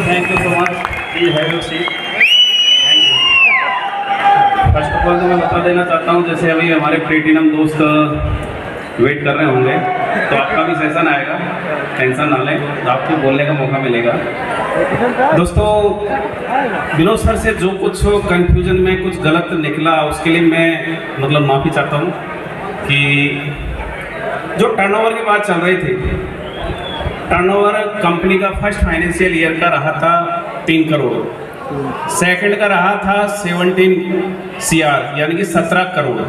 Thank you so much, please have your seat. Thank you. First of all तो मैं बता देना चाहता हूँ, जैसे अभी हमारे प्लेटिनम दोस्त वेट कर रहे होंगे, तो आपका भी सेशन आएगा, टेंशन ना लें, तो आपको बोलने का मौका मिलेगा। दोस्तों, विनोद सर से जो कुछ कंफ्यूजन में कुछ गलत निकला, उसके लिए मैं मतलब माफ़ी चाहता हूँ कि जो टर्नओवर की बात चल रही थी, टर्नओवर कंपनी का फर्स्ट फाइनेंशियल ईयर का रहा था 3 करोड़, सेकंड का रहा था 17 CR यानी कि 17 करोड़,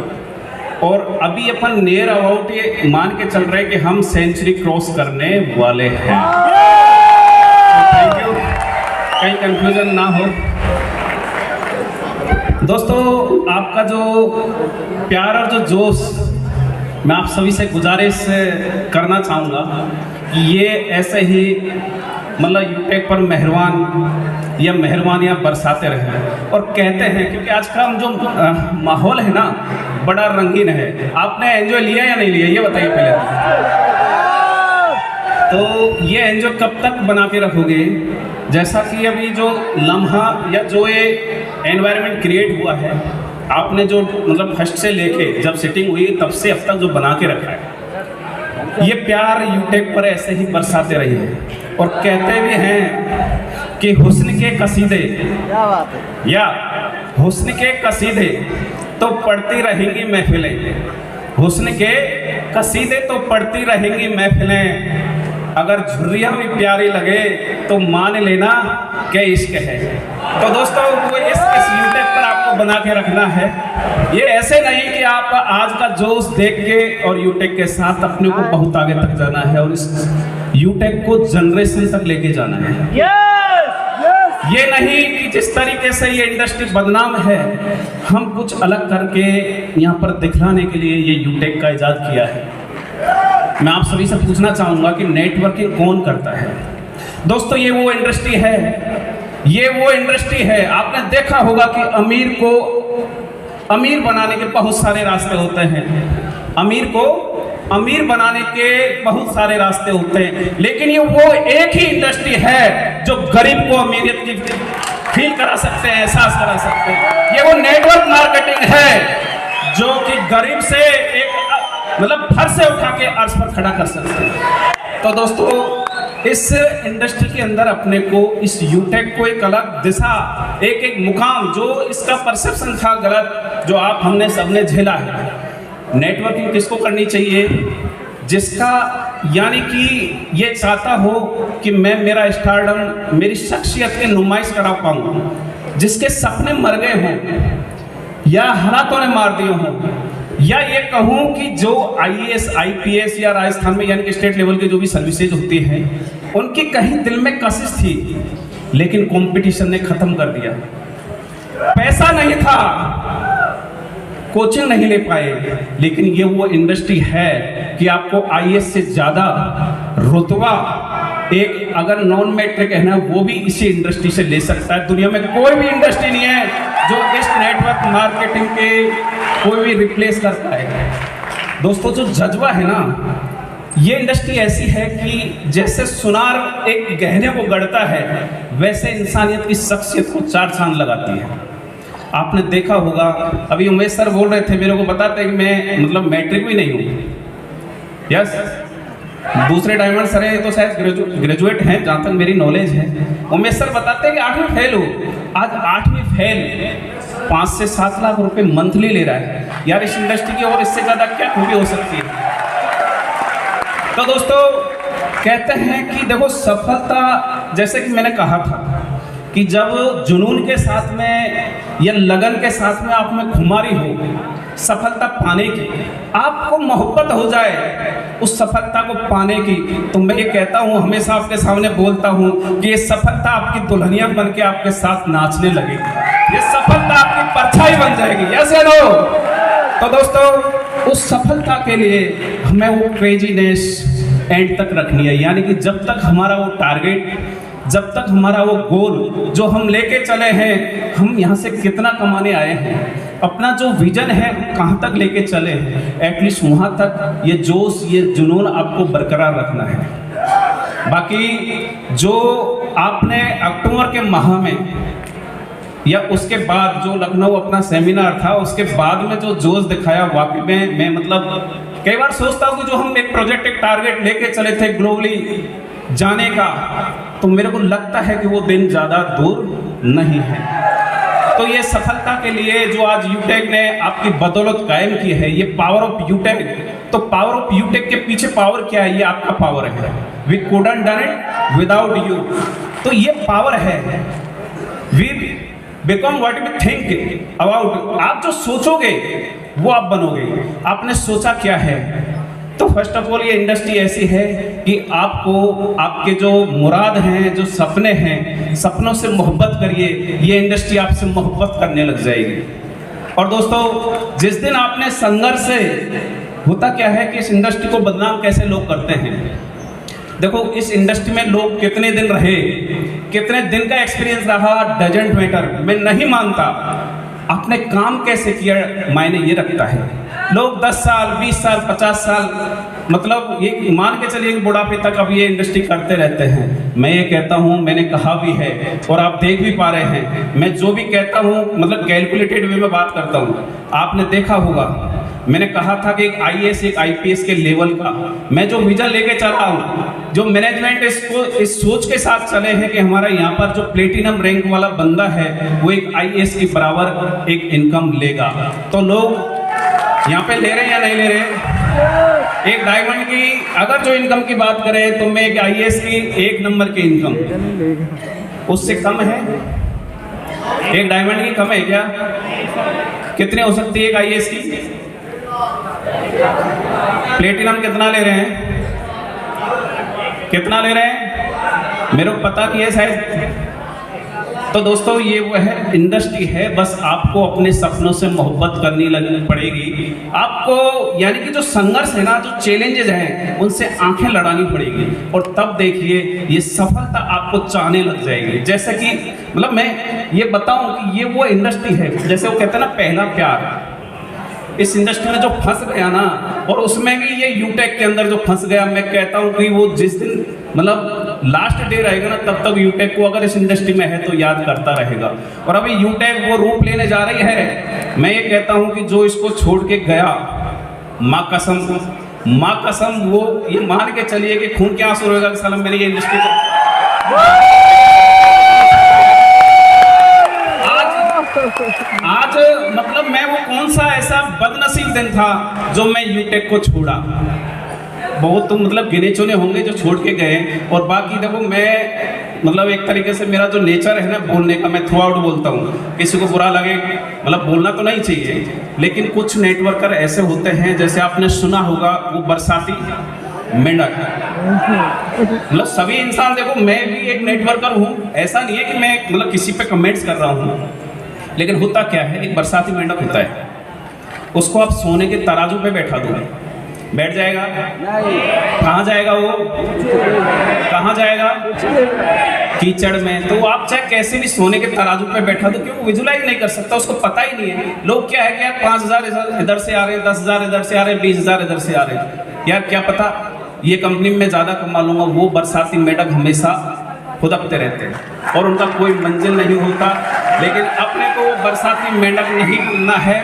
और अभी अपन नियर अबाउट ये मान के चल रहे हैं कि हम सेंचुरी क्रॉस करने वाले हैं। थैंक यू, कहीं कंफ्यूजन ना हो। दोस्तों, आपका जो प्यार और जो जोश, मैं आप सभी से गुजारिश करना चाहूँगा कि ये ऐसे ही मतलब यूटेक पर मेहरबान या मेहरबानियाँ बरसाते रहे। और कहते हैं, क्योंकि आज का जो माहौल है ना, बड़ा रंगीन है। आपने एंजॉय लिया या नहीं लिया, ये बताइए पहले। तो ये एंजॉय कब तक बना के रखोगे? जैसा कि अभी जो लम्हा या जो ये एनवायरनमेंट क्रिएट हुआ है, आपने जो मतलब फर्स्ट से लेके जब सेटिंग हुई तब से अब तक जो बना के रखा है, ये प्यार यूटेक पर ऐसे ही बरसाते रहिए। और कहते भी हैं कि हुस्न के कसीदे या हुस्न के कसीदे तो पढ़ती रहेंगी महफिलें, हुस्न के कसीदे तो पढ़ती रहेंगी महफिलें, अगर झुर्रियाँ भी प्यारी लगे तो मान लेना कि इश्क है। तो दोस्तों, वो इस यूटेक पर आपको बना के रखना है। ये ऐसे नहीं कि आप आज का जोश देख के और यूटेक के साथ अपने को बहुत आगे तक जाना है और इस यूटेक को जनरेशन तक लेके जाना है। ये नहीं कि जिस तरीके से ये इंडस्ट्री बदनाम है, हम कुछ अलग करके यहाँ पर दिखलाने के लिए ये यूटेक का इजाद किया है। मैं आप सभी से पूछना चाहूँगा कि नेटवर्किंग कौन करता है? दोस्तों, ये वो इंडस्ट्री है, ये वो इंडस्ट्री है। आपने देखा होगा कि अमीर को अमीर बनाने के बहुत सारे रास्ते होते हैं, अमीर को अमीर बनाने के बहुत सारे रास्ते होते हैं, लेकिन ये वो एक ही इंडस्ट्री है जो गरीब को अमीरियत की फील करा सकते हैं, एहसास करा सकते हैं। ये वो नेटवर्क मार्केटिंग है जो कि गरीब से एक मतलब फर्श से उठा के अर्श पर खड़ा कर सकते हैं। तो दोस्तों, इस इंडस्ट्री के अंदर अपने को, इस यूटेक को एक अलग दिशा, एक एक मुकाम, जो इसका परसेप्शन था गलत, जो आप हमने सबने झेला है। नेटवर्किंग किसको करनी चाहिए? जिसका यानी कि ये चाहता हो कि मैं मेरा स्टारडम, मेरी शख्सियत की नुमाइश करा पाऊँ, जिसके सपने मर गए हों या हालातों ने मार दिए हों, या ये कहूँ कि जो IAS IPS या राजस्थान में यानी कि स्टेट लेवल की जो भी सर्विसेज होती हैं, उनकी कहीं दिल में कशिश थी, लेकिन कंपटीशन ने खत्म कर दिया। पैसा नहीं था, कोचिंग नहीं ले पाए, लेकिन ये वो इंडस्ट्री है कि आपको IAS से ज़्यादा रुतबा एक अगर नॉन मैट्रिक है ना, वो भी इसी इंडस्ट्री से ले सकता है। दुनिया में कोई भी इंडस्ट्री नहीं है जो इस नेटवर्क मार्केटिंग के कोई भी रिप्लेस कर पाएगा। दोस्तों, जो जज्बा है ना, ये इंडस्ट्री ऐसी है कि जैसे सुनार एक गहने को गढ़ता है, वैसे इंसानियत की शख्सियत को 4 चांद लगाती है। आपने देखा होगा, अभी उमेश सर बोल रहे थे, मेरे को बताते कि मैं मतलब मैट्रिक भी नहीं हूँ। यस, दूसरे डायमंड सर है तो शायद ग्रेजुएट हैं, जहाँ तक मेरी नॉलेज है। उमेश सर बताते हैं कि 8वीं फेल हो, आज 8वीं फेल 5 से 7 लाख रुपए मंथली ले रहा है। यार, इस इंडस्ट्री की और इससे ज़्यादा क्या खूबी हो सकती है? तो दोस्तों, कहते हैं कि देखो, सफलता, जैसे कि मैंने कहा था कि जब जुनून के साथ में या लगन के साथ में आप में खुमारी हो सफलता पाने की, आपको मोहब्बत हो जाए उस सफलता को पाने की, तो मैं ये कहता हूँ, हमेशा आपके सामने बोलता हूँ कि ये सफलता आपकी दुल्हनिया बन के आपके साथ नाचने लगेगी, ये सफलता आपकी परछाई बन जाएगी। यस या नो? तो दोस्तों, उस सफलता के लिए हमें वो क्रेजीनेस एंड तक रखनी है, यानी कि जब तक हमारा वो टारगेट, जब तक हमारा वो गोल जो हम लेके चले हैं, हम यहाँ से कितना कमाने आए हैं, अपना जो विजन है कहाँ तक लेके चले हैं, एटलीस्ट वहाँ तक ये जोश, ये जुनून आपको बरकरार रखना है। बाकी जो आपने अक्टूबर के माह में या उसके बाद जो लखनऊ अपना सेमिनार था उसके बाद में जो जोश दिखाया, वाकई में मैं मतलब कई बार सोचता हूँ कि जो हम एक प्रोजेक्ट, एक टारगेट लेके चले थे ग्लोबली जाने का, तो मेरे को लगता है कि वो दिन ज़्यादा दूर नहीं है। तो ये सफलता के लिए जो आज यूटेक ने आपकी बदौलत कायम की है, ये पावर ऑफ यूटेक, तो पावर ऑफ यूटेक के पीछे पावर क्या है? ये आपका पावर है। We couldn't done it without you. तो ये पावर है। We become what we think about. आप जो सोचोगे वो आप बनोगे। आपने सोचा क्या है? तो फर्स्ट ऑफ ऑल ये इंडस्ट्री ऐसी है कि आपको आपके जो मुराद हैं, जो सपने हैं, सपनों से मोहब्बत करिए, ये इंडस्ट्री आपसे मोहब्बत करने लग जाएगी। और दोस्तों, जिस दिन आपने संघर्ष से, होता क्या है कि इस इंडस्ट्री को बदनाम कैसे लोग करते हैं। देखो, इस इंडस्ट्री में लोग कितने दिन रहे, कितने दिन का एक्सपीरियंस रहा, डजंट मैटर। मैं नहीं मानता। आपने काम कैसे किया मायने ये रखता है। लोग 10 साल, 20 साल, 50 साल, मतलब ये मान के चलिए कि बुढ़ापे तक अब ये इंडस्ट्री करते रहते हैं। मैं ये कहता हूँ, मैंने कहा भी है और आप देख भी पा रहे हैं, मैं जो भी कहता हूँ मतलब कैलकुलेटेड वे में बात करता हूँ। आपने देखा होगा, मैंने कहा था कि एक IAS, एक IPS के लेवल का मैं जो विजन लेके चल रहा हूँ, जो मैनेजमेंट इसको इस सोच के साथ चले हैं कि हमारा यहाँ पर जो प्लेटिनम रैंक वाला बंदा है वो एक IAS के बराबर एक इनकम लेगा। तो लोग यहाँ पे ले रहे हैं या नहीं ले रहे? एक डायमंड की अगर जो इनकम की बात करें तो मैं एक IAS की 1 नंबर की इनकम उससे कम है? एक डायमंड की कम है क्या? कितने हो सकती है एक IAS की? प्लेटिनम कितना ले रहे हैं? कितना ले रहे हैं? मेरे को पता नहीं है शायद। तो दोस्तों, ये वो है इंडस्ट्री है, बस आपको अपने सपनों से मोहब्बत करनी लगनी पड़ेगी। आपको यानी कि जो संघर्ष है ना, जो चैलेंजेस हैं, उनसे आंखें लड़ानी पड़ेगी और तब देखिए ये सफलता आपको चाहने लग जाएगी। जैसे कि मतलब मैं ये बताऊं कि ये वो इंडस्ट्री है, जैसे वो कहते हैं ना पहला प्यार। इस इंडस्ट्री में जो फंस गया ना, और उसमें भी ये यूटेक के अंदर जो फंस गया, मैं कहता हूँ कि वो जिस दिन मतलब लास्ट डे रहेगा ना, तब तक यूटेक को अगर इस इंडस्ट्री में है तो याद करता रहेगा। और अभी यूटेक वो रूप लेने जा रही है। मैं ये कहता हूँ कि जो इसको छोड़ के गया, माँ कसम वो ये मान के चलिए कि खून के आंसू रहेगा कि साला मेरी ये इंडस्ट्री आज मतलब मैं वो कौन सा ऐसा बदनसीब दिन था जो मैं यूटेक को छोड़ा। बहुत तो मतलब गिने चुने होंगे जो छोड़ के गए। और बाकी देखो, मैं मतलब एक तरीके से मेरा जो नेचर है ना बोलने का, मैं थ्रू आउट बोलता हूँ। किसी को बुरा लगे, मतलब बोलना तो नहीं चाहिए, लेकिन कुछ नेटवर्कर ऐसे होते हैं, जैसे आपने सुना होगा वो बरसाती मेंढक। मतलब सभी इंसान, देखो मैं भी एक नेटवर्कर हूँ, ऐसा नहीं है कि मैं मतलब किसी पे कमेंट्स कर रहा हूँ, लेकिन होता क्या है, एक बरसाती मेंढक होता है, उसको आप सोने के तराजू पे बैठा दो, बैठ जाएगा? कहाँ जाएगा वो? कहाँ जाएगा? कीचड़ में। तो आप चाहे कैसे भी सोने के तराजू पे बैठा दो, क्योंकि विजुलाइज नहीं कर सकता, उसको पता ही नहीं है। लोग क्या है कि यार 5,000 इधर से आ रहे हैं, 10,000 इधर से आ रहे हैं, 20,000 इधर से आ रहे हैं, यार क्या पता ये कंपनी में ज़्यादा कमा लूँगा। वो बरसाती मेंढक हमेशा खुदकते रहते हैं और उनका कोई मंजिल नहीं होता। लेकिन अपने को बरसाती मेंढक नहीं बनना है,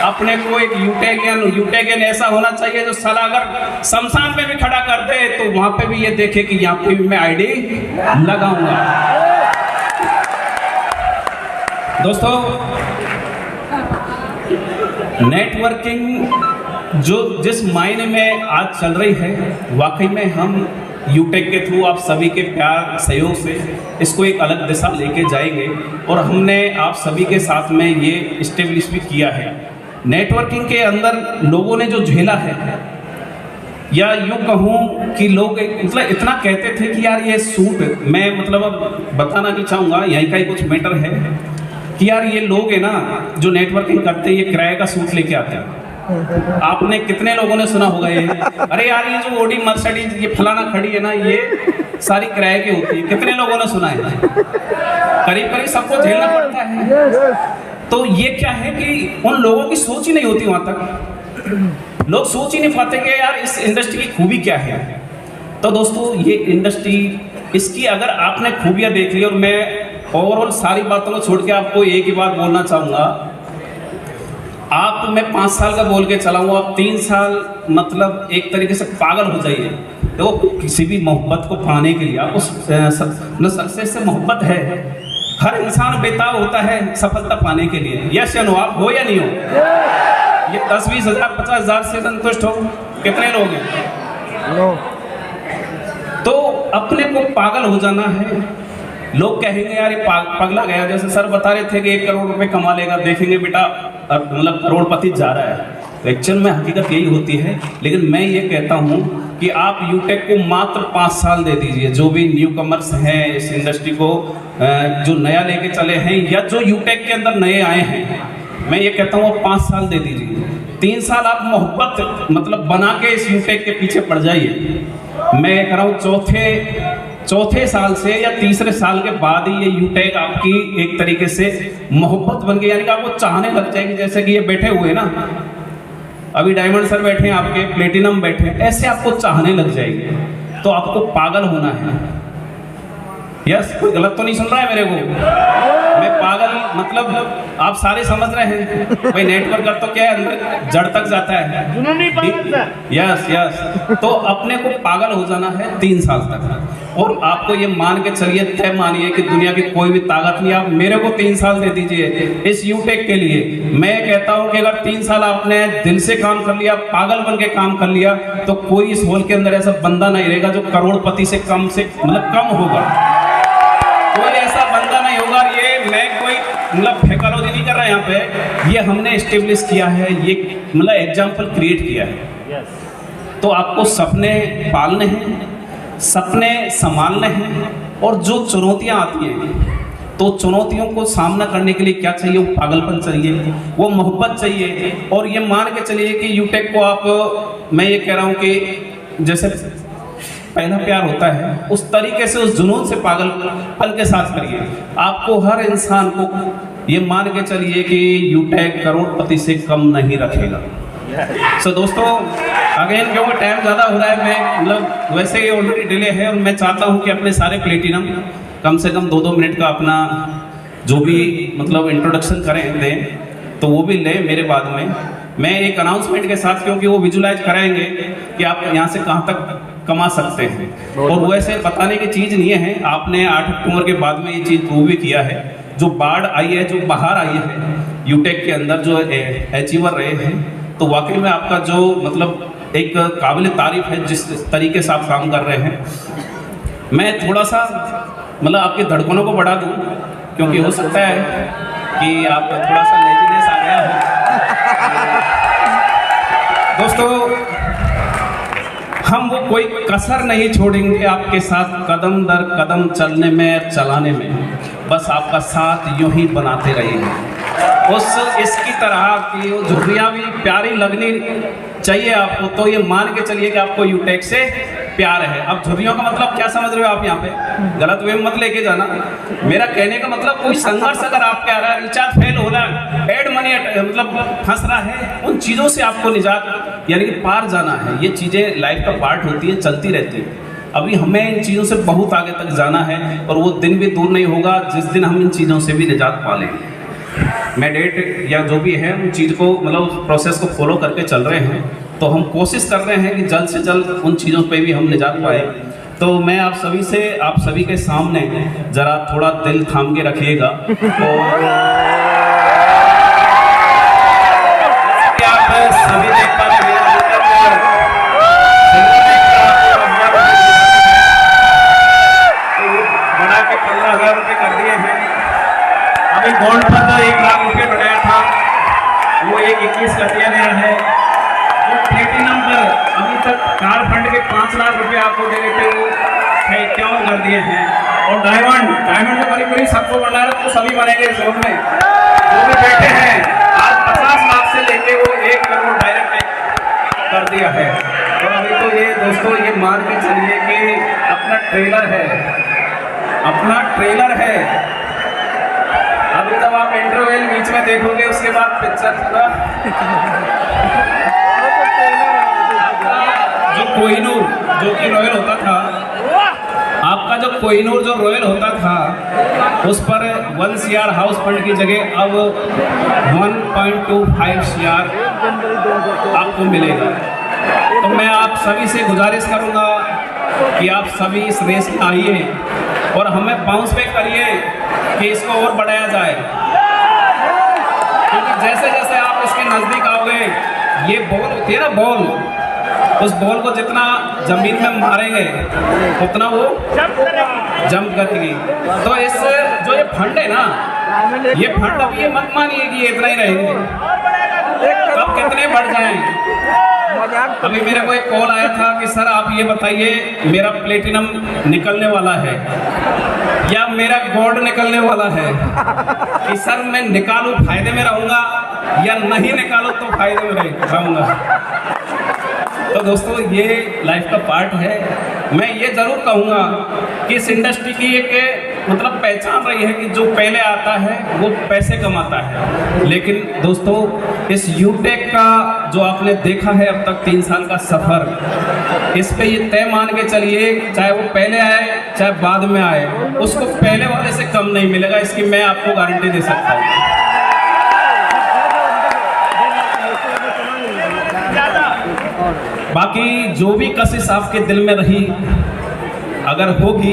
अपने को एक यूटेगियन ऐसा होना चाहिए जो साला अगर शमशान में भी खड़ा कर दे तो वहां पे भी ये देखे कि यहाँ पे भी मैं आईडी लगाऊंगा। दोस्तों, नेटवर्किंग जो जिस मायने में आज चल रही है, वाकई में हम यूटेक के थ्रू आप सभी के प्यार सहयोग से इसको एक अलग दिशा लेके जाएंगे। और हमने आप सभी के साथ में ये इस्टेब्लिश भी किया है। नेटवर्किंग के अंदर लोगों ने जो झेला है, या यूँ कहूँ कि लोग मतलब इतना कहते थे कि यार ये सूट, मैं मतलब अब बताना नहीं चाहूँगा, यहीं का ही कुछ मैटर है कि यार ये लोग है ना जो नेटवर्किंग करते हैं, ये किराए का सूट लेके आते हैं। आपने कितने लोगों ने सुना होगा ये, अरे यार ये जो ओडी मर्सिडीज ये फलाना खड़ी है ना, ये सारी किराए की होती है। कितने लोगों ने सुना है? करीब करीब सबको झेलना पड़ता है। तो ये क्या है कि उन लोगों की सोच ही नहीं होती, वहां तक लोग सोच ही नहीं पाते कि यार इस इंडस्ट्री की खूबी क्या है। तो दोस्तों, ये इंडस्ट्री इसकी अगर आपने खूबियाँ देख ली, और मैं ओवरऑल सारी बातों को छोड़ के आपको एक ही बात बोलना चाहूँगा। आप, मैं 5 साल का बोल के चला हूँ, आप 3 साल मतलब एक तरीके से पागल हो जाइए। तो किसी भी मोहब्बत को पाने के लिए आपको सक्सेस से मोहब्बत है। हर इंसान बेताब होता है सफलता पाने के लिए। यस या नो, आप हो या नहीं हो? ये 10-20 हज़ार 50 हज़ार से संतुष्ट हो? कितने लोग हैं? नो। तो अपने को पागल हो जाना है। लोग कहेंगे यार ये पगला गया, जैसे सर बता रहे थे कि 1 करोड़ रुपए कमा लेगा, देखेंगे बेटा मतलब करोड़पति जा रहा है। तो एक्चुअल में हकीकत यही होती है। लेकिन मैं ये कहता हूँ कि आप यूटेक को मात्र 5 साल दे दीजिए। जो भी न्यू कमर्स हैं इस इंडस्ट्री को, जो नया लेके चले हैं या जो यूटेक के अंदर नए आए हैं, मैं ये कहता हूँ 5 साल दे दीजिए। 3 साल आप मोहब्बत मतलब बना के इस यूटेक के पीछे पड़ जाइए। मैं ये कह रहा हूँ चौथे साल से या तीसरे साल के बाद ही ये यूटेक आपकी एक तरीके से मोहब्बत बन गई, यानी कि आपको चाहने लग जाएगी। जैसे कि ये बैठे हुए ना, अभी डायमंड सर बैठे हैं आपके, प्लेटिनम बैठे हैं, ऐसे आपको चाहने लग जाएगी। तो आपको पागल होना है। यस, कोई गलत तो नहीं सुन रहा है मेरे को? मैं पागल मतलब आप सारे समझ रहे हैं भाई, नेटवर्क का तो क्या है, जड़ तक जाता है। यस यस, तो अपने को पागल हो जाना है 3 साल तक। और आपको ये मान के चलिए, तय मानिए कि दुनिया की कोई भी ताकत नहीं, आप मेरे को 3 साल दे दीजिए इस यूटेक के लिए। मैं कहता हूं कि अगर 3 साल आपने दिल से काम कर लिया, पागल बन के काम कर लिया, तो कोई इस हॉल के अंदर ऐसा बंदा नहीं रहेगा जो करोड़पति से कम होगा। कोई ऐसा बंदा नहीं होगा। ये मैं कोई मतलब फेकालोजी नहीं कर रहा यहाँ पे, ये हमने एस्टेब्लिश किया है, ये मतलब एग्जाम्पल क्रिएट किया है। तो आपको सपने पालने हैं, सपने संभालने हैं, और जो चुनौतियाँ आती हैं, तो चुनौतियों को सामना करने के लिए क्या चाहिए? वो पागलपन चाहिए, वो मोहब्बत चाहिए। और ये मान के चलिए कि यूटेक को आप, मैं ये कह रहा हूँ कि जैसे पहला प्यार होता है, उस तरीके से, उस जुनून से पागलपन के साथ करिए। आपको हर इंसान को ये मान के चलिए कि यूटेक करोड़पति से कम नहीं रखेगा। सो दोस्तों, अगेन क्योंकि टाइम ज़्यादा हो रहा है, मैं मतलब वैसे ही ऑलरेडी डिले है, और मैं चाहता हूँ कि अपने सारे प्लेटिनम कम से कम 2-2 मिनट का अपना जो भी मतलब इंट्रोडक्शन करें दें, तो वो भी लें मेरे बाद में। मैं एक अनाउंसमेंट के साथ, क्योंकि वो विजुलाइज कराएंगे कि आप यहाँ से कहाँ तक कमा सकते हैं। और वैसे बताने की चीज़ नहीं है, आपने 8 अक्टूबर के बाद में ये चीज़ प्रूव भी किया है। जो बाढ़ आई है, जो बाहर आई है यूटेक के अंदर, जो अचीवर रहे हैं, तो वाकई में आपका जो मतलब एक काबिल तारीफ है जिस तरीके से आप काम कर रहे हैं। मैं थोड़ा सा मतलब आपकी धड़कनों को बढ़ा दूं, क्योंकि हो सकता है कि आप थोड़ा सा लेजीनेस आ गया हो। दोस्तों, हम वो कोई कसर नहीं छोड़ेंगे आपके साथ कदम दर कदम चलने में, चलाने में। बस आपका साथ यूं ही बनाते रहेंगे। इसकी तरह की झुर्रियाँ भी प्यारी लगनी चाहिए आपको। तो ये मान के चलिए कि आपको यूटेक से प्यार है। अब झुर्रियों का मतलब क्या समझ रहे हो आप? यहाँ पे गलत वे मत लेके जाना। मेरा कहने का मतलब कोई संघर्ष अगर आपके आ रहा है, रिचार्ज फेल हो रहा है, एड मनी मतलब फंस रहा है, उन चीज़ों से आपको निजात यानी कि पार जाना है। ये चीज़ें लाइफ का पार्ट होती है, चलती रहती है। अभी हमें इन चीज़ों से बहुत आगे तक जाना है, और वो दिन भी दूर नहीं होगा जिस दिन हम इन चीज़ों से भी निजात पा लेंगे। मैं डेट या जो भी है उन चीज़ को मतलब प्रोसेस को फॉलो करके चल रहे हैं। तो हम कोशिश कर रहे हैं कि जल्द से जल्द उन चीज़ों पे भी हम निजात पाए। तो मैं आप सभी के सामने ज़रा थोड़ा दिल थाम के रखिएगा। और आप सभी देख पा रहे हैं बढ़ा के 15,000 रुपये कर दिए हैं। अभी गोल्ड पर 1 लाख रुपये बढ़ाया था, वो 21 कर दिया गया है। जो प्लेटिनम पर अभी तक कार फंड के 5 लाख रुपए आपको दे रहे थे, वो 51 कर दिए हैं। और डायमंड तो करीब सबको बना रहे, तो सभी बनेंगे इस जोन में जो भी बैठे हैं। आज 50 लाख से लेके वो 1 करोड़ डायरेक्ट कर दिया है। तो अभी तो ये दोस्तों ये मान के चलिए कि अपना ट्रेलर है। अभी तब आप इंटरवल बीच में देखोगे, उसके बाद पिक्चर पूरा जो कोहिनूर जो कि रॉयल होता था, आपका जो कोहिनूर जो रॉयल होता था उस पर 1 CR हाउस फंड की जगह अब 1.25 CR आपको मिलेगा। तो मैं आप सभी से गुजारिश करूंगा कि आप सभी इस रेस में आइए और हमें बाउंस बैक करिए कि इसको और बढ़ाया जाए, क्योंकि जैसे जैसे आप इसके नज़दीक आओगे, ये बॉल होती है ना बॉल, उस बॉल को जितना जमीन में मारेंगे उतना वो जंप करेगी। तो इस जो ये फंड है ना, ये फंड अब ये मत मानिए कि ये इतना ही रहेंगे, कब कितने बढ़ जाएं। अभी मेरे को एक कॉल आया था कि सर आप ये बताइए मेरा प्लेटिनम निकलने वाला है या मेरा गोल्ड निकलने वाला है, कि सर मैं निकालूं फायदे में रहूंगा या नहीं निकालूं तो फायदे में रहूंगा। तो दोस्तों ये लाइफ का पार्ट है। मैं ये ज़रूर कहूँगा कि इस इंडस्ट्री की एक मतलब पहचान रही है कि जो पहले आता है वो पैसे कमाता है, लेकिन दोस्तों इस यूटेक का जो आपने देखा है अब तक 3 साल का सफ़र, इस पे ये तय मान के चलिए, चाहे वो पहले आए चाहे बाद में आए, उसको पहले वाले से कम नहीं मिलेगा, इसकी मैं आपको गारंटी दे सकता हूँ। बाकी जो भी कशिश आपके दिल में रही अगर होगी,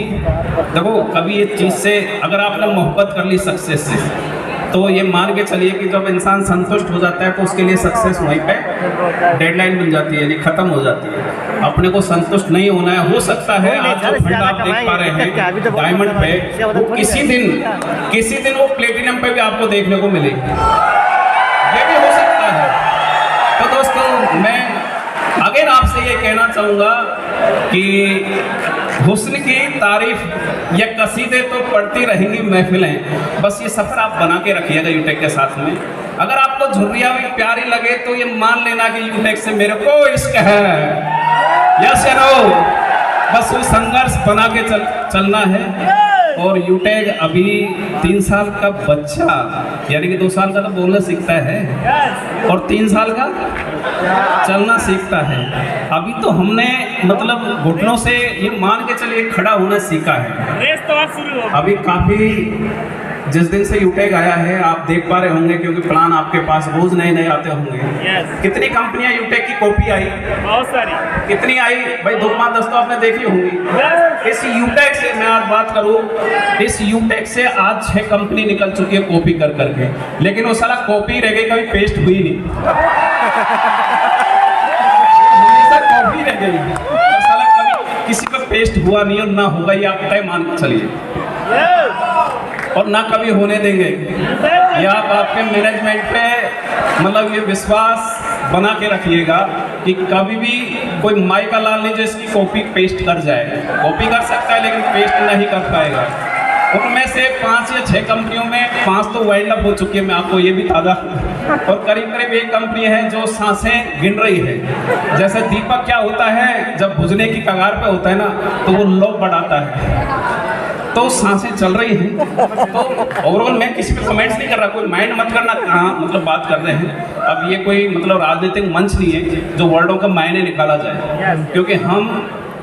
देखो कभी ये चीज़ से अगर आपने मोहब्बत कर ली सक्सेस से, तो ये मान के चलिए कि जब इंसान संतुष्ट हो जाता है तो उसके लिए सक्सेस वहीं पे डेडलाइन मिल जाती है, यानी ख़त्म हो जाती है। अपने को संतुष्ट नहीं होना है। हो सकता है आज जो फंड आप देख पा रहे हैं डायमंड पे, वो किसी दिन वो प्लेटिनम पे भी आपको देखने को मिलेगी, ये भी हो सकता है। तो दोस्तों मैं अगेन आपसे ये कहना चाहूँगा कि हुस्न की तारीफ या कसीदे तो पढ़ती रहेंगी महफिलें, बस ये सफ़र आप बना के रखिएगा यूटेक के साथ में। अगर आपको झुर्रिया भी प्यारी लगे तो ये मान लेना कि यूटेक से मेरे को इश्क है, यस या नो, बस वो संघर्ष बना के चलना है। और यूटेक अभी 3 साल का बच्चा, यानी कि 2 साल का तो बोलना सीखता है और 3 साल का चलना सीखता है। अभी तो हमने मतलब घुटनों से ये मान के चलिए खड़ा होना सीखा है। रेस तो आज शुरू हो। अभी काफ़ी जिस दिन से यूटेक आया है आप देख पा रहे होंगे, क्योंकि प्लान आपके पास रोज नए नए आते होंगे। कितनी कंपनियां यूटेक की कॉपी आई, बहुत सारी, कितनी आई भाई, 2-5-10 तो आपने देखी होंगी। इस यूटेक से मैं आज बात करूं, इस यूटेक से आज 6 कंपनी निकल चुकी है कॉपी कर करके, लेकिन वो साला कॉपी रह गई, कभी पेस्ट हुई नहीं। कॉपी रह गई, साला कभी किसी का पेस्ट हुआ नहीं और ना होगा, ये आप तय मान के चलिए, और ना कभी होने देंगे। या आप आपके मैनेजमेंट पे मतलब ये विश्वास बना के रखिएगा कि कभी भी कोई माइका लाल नहीं जो इसकी कॉपी पेस्ट कर जाए। कॉपी कर सकता है लेकिन पेस्ट नहीं कर पाएगा। उनमें से 5 या 6 कंपनियों में 5 तो वाइंड अप हो चुकी है, मैं आपको ये भी ताज़ा, और करीब करीब 1 कंपनी है जो सांसें गिन रही है। जैसे दीपक क्या होता है, जब बुझने की कगार पे होता है ना तो वो लोग बढ़ाता है, तो सांसें चल रही हैं। तो ओवरऑल मैं किसी पे कमेंट्स नहीं कर रहा, कोई माइंड मत करना कहाँ मतलब बात कर रहे हैं। अब ये कोई मतलब राजनीतिक मंच नहीं है जो वर्डों का मायने निकाला जाए, क्योंकि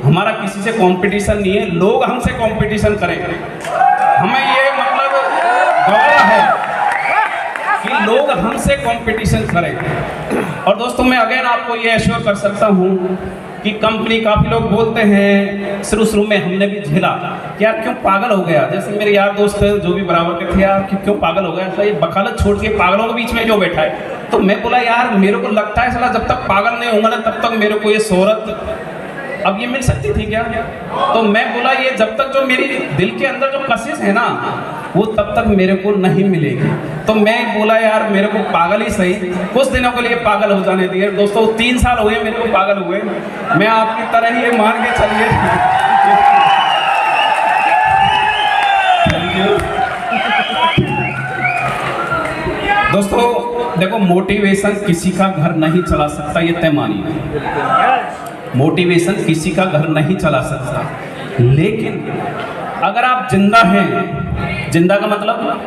हमारा किसी से कंपटीशन नहीं है, लोग हमसे कंपटीशन करेंगे। हमें ये मतलब गौरव है कि लोग हमसे कंपटीशन करें। और दोस्तों मैं अगेन आपको ये एश्योर कर सकता हूँ कि कंपनी, काफ़ी लोग बोलते हैं शुरू में हमने भी झेला कि यार क्यों पागल हो गया। जैसे मेरे यार दोस्त जो भी बराबर के थे, यार क्यों पागल हो गया, तो ये वकालत छोड़ के पागलों के बीच में क्यों बैठा है। तो मैं बोला यार मेरे को लगता है साला जब तक पागल नहीं होगा ना तब तक मेरे को ये शोहरत अब ये मिल सकती थी क्या। तो मैं बोला ये जब तक जो मेरी दिल के अंदर जो कशिश है ना वो तब तक मेरे को नहीं मिलेगी। तो मैं बोला यार मेरे को पागल ही सही, कुछ दिनों के लिए पागल हो जाने दिए। दोस्तों 3 साल हुए मेरे को पागल हुए, मैं आपकी तरह ही ये मान के चलिए। थैंक यू दोस्तों। देखो मोटिवेशन किसी का घर नहीं चला सकता, ये तय मानिए। मोटिवेशन किसी का घर नहीं चला सकता, लेकिन अगर आप जिंदा हैं, जिंदा का मतलब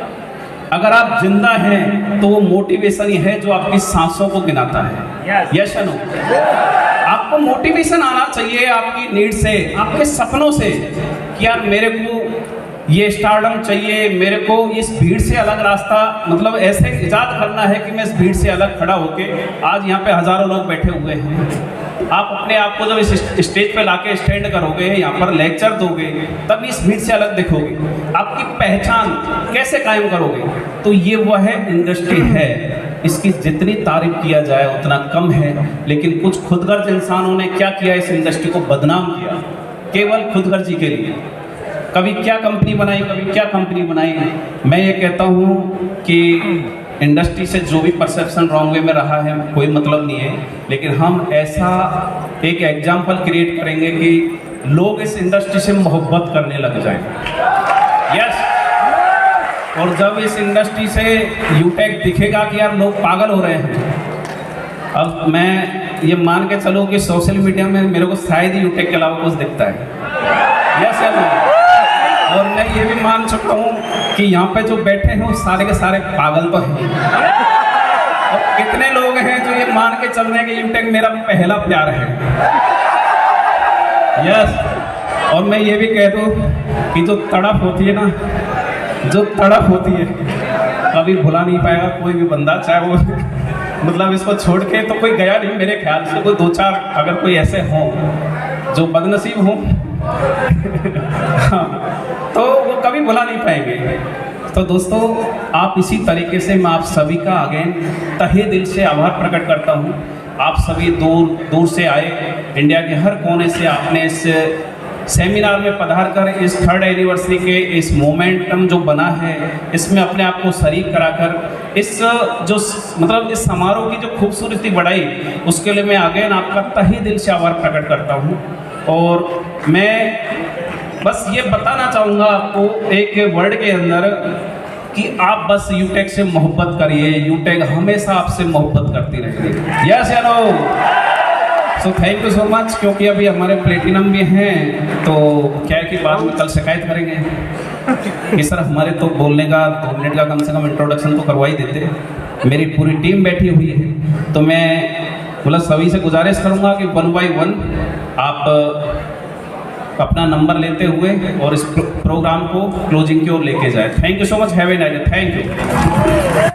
अगर आप जिंदा हैं तो वो मोटिवेशन ही है जो आपकी सांसों को गिनाता है। यस या नो? आपको आपको मोटिवेशन आना चाहिए आपकी नीड से, आपके सपनों से कि यार मेरे को ये स्टारडम चाहिए, मेरे को इस भीड़ से अलग रास्ता, मतलब ऐसे इजाद करना है कि मैं इस भीड़ से अलग खड़ा होके, आज यहाँ पे हज़ारों लोग बैठे हुए हैं, आप अपने आप को जब इस स्टेज पे लाके स्टैंड करोगे, यहाँ पर लेक्चर दोगे, तब इस भीड़ से अलग दिखोगे। आपकी पहचान कैसे कायम करोगे? तो ये वह इंडस्ट्री है, इसकी जितनी तारीफ किया जाए उतना कम है। लेकिन कुछ खुदगर्ज इंसानों ने क्या किया, इस इंडस्ट्री को बदनाम किया केवल खुदगर्जी के लिए। कभी क्या कंपनी बनाई, कभी क्या कंपनी बनाई। मैं ये कहता हूँ कि इंडस्ट्री से जो भी परसेप्शन रॉन्ग वे में रहा है कोई मतलब नहीं है, लेकिन हम ऐसा एक एग्जाम्पल क्रिएट करेंगे कि लोग इस इंडस्ट्री से मोहब्बत करने लग जाएं। यस, और जब इस इंडस्ट्री से यूटेक दिखेगा कि यार लोग पागल हो रहे हैं, अब मैं ये मान के चलूँ कि सोशल मीडिया में मेरे को शायद ही यूटेक के अलावा कुछ दिखता है। यस या नो? और मैं ये भी मान चुका हूँ कि यहाँ पे जो बैठे हैं वो सारे के सारे पागल तो हैं। और कितने लोग हैं जो ये मान के चल रहे हैं कि यूटेक मेरा पहला प्यार है। यस, और मैं ये भी कह दूँ कि जो तड़प होती है ना, जो तड़प होती है कभी भुला नहीं पाएगा कोई भी बंदा, चाहे वो मतलब इसको छोड़ के तो कोई गया नहीं मेरे ख्याल से। कोई दो चार अगर कोई ऐसे हों जो बदनसीब हों हाँ, तो वो कभी भुला नहीं पाएंगे। तो दोस्तों, आप इसी तरीके से मैं आप सभी का अगेन तहे दिल से आभार प्रकट करता हूँ। आप सभी दूर दूर से आए, इंडिया के हर कोने से आपने इस सेमिनार में पधार कर इस 3rd एनिवर्सरी के इस मोमेंटम जो बना है इसमें अपने आप को शरीक कराकर इस जो मतलब इस समारोह की जो खूबसूरती बढ़ाई, उसके लिए मैं अगेन आपका तहे दिल से आभार प्रकट करता हूँ। और मैं बस ये बताना चाहूँगा आपको एक वर्ड के अंदर कि आप बस यूटेक से मोहब्बत करिए, यूटेक हमेशा आपसे मोहब्बत करती रहेगी। यस या no? So thank you so much. क्योंकि अभी हमारे प्लेटिनम भी हैं, तो क्या है कि बाद में कल शिकायत करेंगे कि सर हमारे तो बोलने का 2 मिनट का कम से कम इंट्रोडक्शन तो करवा ही देते। मेरी पूरी टीम बैठी हुई है, तो मैं मतलब सभी से गुजारिश करूँगा कि 1 by 1 आप अपना नंबर लेते हुए और इस प्रोग्राम को क्लोजिंग की ओर लेके जाए। Thank you so much, have a nice day. Thank you.